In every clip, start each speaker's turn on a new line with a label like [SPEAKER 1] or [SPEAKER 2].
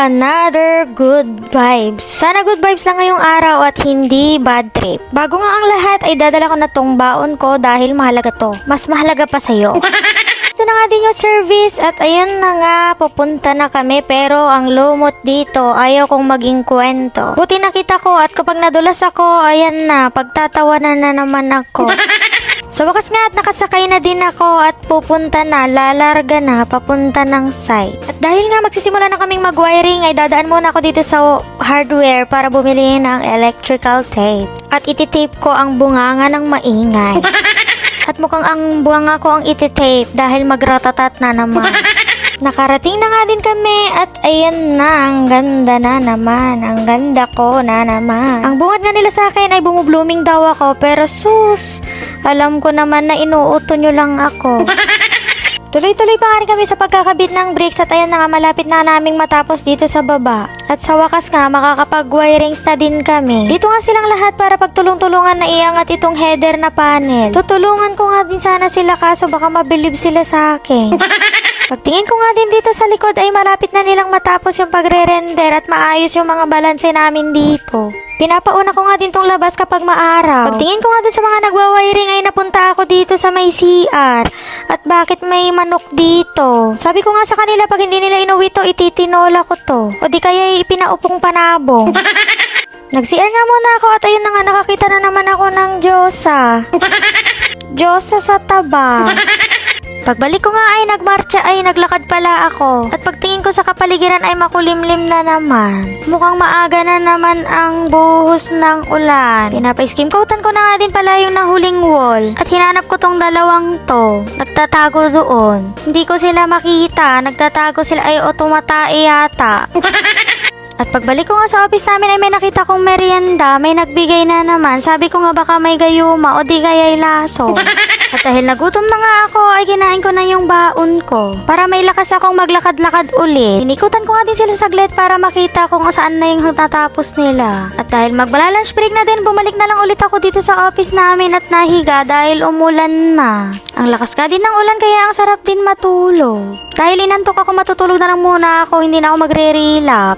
[SPEAKER 1] another good vibes. Sana good vibes lang ngayong araw at hindi bad trip. Bago nga ang lahat ay dadala ko na tong baon ko dahil mahalaga to. Mas mahalaga pa sa'yo. Ito na nga din yung service at ayun na nga, pupunta na kami pero ang lumot dito, ayaw kong maging kwento. Buti nakita ko at kapag nadulas ako, ayan na, pagtatawanan na naman ako. Sa wakas nga at nakasakay na din ako at pupunta na, lalarga na, papunta ng site. At dahil nga magsisimula na kaming mag-wiring ay dadaan muna ako dito sa hardware para bumili ng electrical tape. At ititape ko ang bunganga ng maingay. At mukhang ang bunganga ko ang ititape dahil magratatat na naman. Nakarating na nga din kami at ayan na, ang ganda na naman. Ang ganda ko na naman. Ang bungad nga nila sa akin ay bumublooming daw ako pero sus, alam ko naman na inuuto nyo lang ako. Tuloy-tuloy pa nga rin kami sa pagkakabit ng brakes at ayan na nga, malapit na naming matapos dito sa baba. At sa wakas nga, makakapag-wirings na din kami. Dito nga silang lahat para pagtulong-tulungan na iangat itong header na panel. Tutulungan ko nga din sana sila kaso baka mabilib sila sa akin. Pagtingin ko nga din dito sa likod ay malapit na nilang matapos yung pagre-render at maayos yung mga balanse namin dito. Pinapauna ko nga din tong labas kapag maaraw. Pagtingin ko nga dun sa mga nagwa-wiring ay napunta ako dito sa may CR. At bakit may manok dito? Sabi ko nga sa kanila pag hindi nila inuwi to, ititinola ko to. O di kaya ipinaupong panabong. Nag-CR nga muna ako at ayun na nga, nakakita na naman ako ng Diyosa. Diyosa sa taba. Pagbalik ko nga ay nagmarcha ay naglakad pala ako. At pagtingin ko sa kapaligiran ay makulimlim na naman. Mukhang maaga na naman ang buhos ng ulan. Pinapa-skim coatan ko na nga din pala yung nahuling wall. At hinanap ko tong dalawang to. Nagtatago doon. Hindi ko sila makita. Nagtatago sila ay o tumatae yata. At pagbalik ko nga sa office namin ay may nakita kong merienda. May nagbigay na naman. Sabi ko nga baka may gayuma o di kaya'y laso. At dahil nagutom na nga ako ay kinain ko na yung baon ko. Para may lakas akong maglakad-lakad ulit. Inikutan ko nga din sila saglit para makita kung saan na yung natapos nila. At dahil magbalalunch break na din, bumalik na lang ulit ako dito sa office namin at nahiga dahil umulan na. Ang lakas nga din ng ulan kaya ang sarap din matulog. Dahil inantok ako, matutulog na lang muna ako, hindi na ako magre-relap.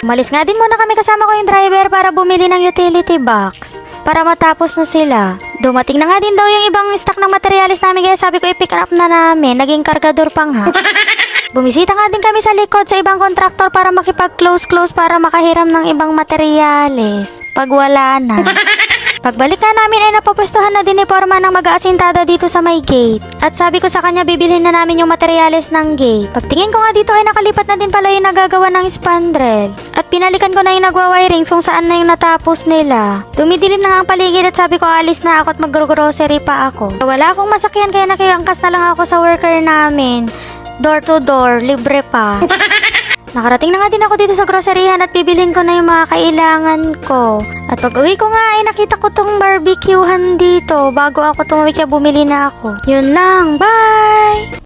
[SPEAKER 1] Umalis nga din muna kami, kasama ko yung driver para bumili ng utility box. Para matapos na sila. Dumating na nga din daw yung ibang stock ng materialis namin kaya sabi ko i-pick up na namin. Naging kargador pang ha. Bumisita nga din kami sa likod sa ibang kontraktor para makipag-close para makahiram ng ibang materyales. Pag wala na. Pagbalik nga namin ay napapwestuhan na din ni Forma ng mag-aasintada dito sa may gate. At sabi ko sa kanya bibilhin na namin yung materyales ng gate. Pagtingin ko nga dito ay nakalipat na din pala yung nagagawa ng spandrel. At pinalikan ko na yung nagwa-wiring kung saan na yung natapos nila. Dumidilim na nga ang paligid at sabi ko alis na ako at mag-grocery pa ako. Wala akong masakyan kaya nakiangkas na lang ako sa worker namin. Door to door, libre pa. Nakarating na nga din ako dito sa groceryhan at bibilhin ko na yung mga kailangan ko. At pag uwi ko nga ay nakita ko tong barbecuehan dito. Bago ako tumawid kaya bumili na ako. Yun lang, bye!